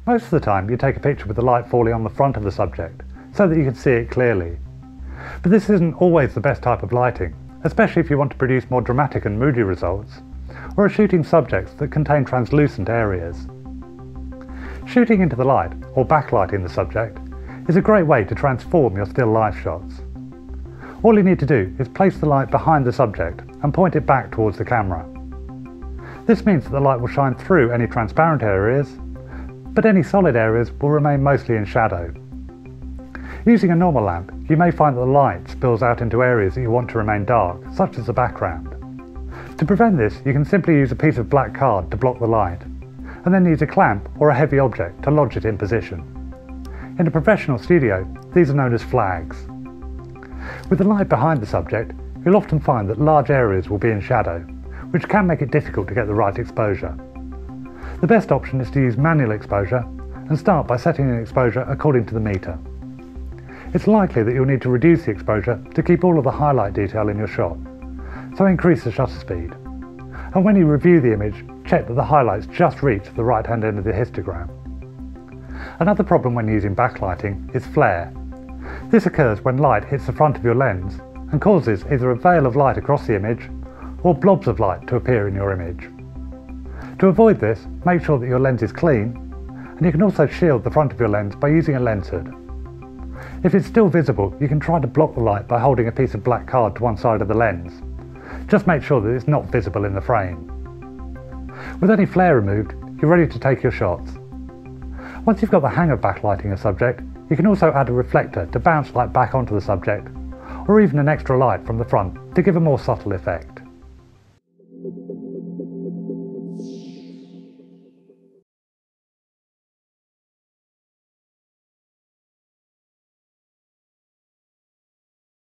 Most of the time you take a picture with the light falling on the front of the subject so that you can see it clearly. But this isn't always the best type of lighting, especially if you want to produce more dramatic and moody results, or are shooting subjects that contain translucent areas. Shooting into the light, or backlighting the subject, is a great way to transform your still life shots. All you need to do is place the light behind the subject and point it back towards the camera. This means that the light will shine through any transparent areas, but any solid areas will remain mostly in shadow. Using a normal lamp, you may find that the light spills out into areas that you want to remain dark, such as the background. To prevent this, you can simply use a piece of black card to block the light, and then use a clamp or a heavy object to lodge it in position. In a professional studio, these are known as flags. With the light behind the subject, you'll often find that large areas will be in shadow, which can make it difficult to get the right exposure. The best option is to use manual exposure and start by setting an exposure according to the meter. It's likely that you'll need to reduce the exposure to keep all of the highlight detail in your shot, so increase the shutter speed. And when you review the image, check that the highlights just reach the right hand end of the histogram. Another problem when using backlighting is flare. This occurs when light hits the front of your lens and causes either a veil of light across the image or blobs of light to appear in your image. To avoid this, make sure that your lens is clean, and you can also shield the front of your lens by using a lens hood. If it's still visible, you can try to block the light by holding a piece of black card to one side of the lens. Just make sure that it's not visible in the frame. With any flare removed, you're ready to take your shots. Once you've got the hang of backlighting a subject, you can also add a reflector to bounce light back onto the subject, or even an extra light from the front to give a more subtle effect.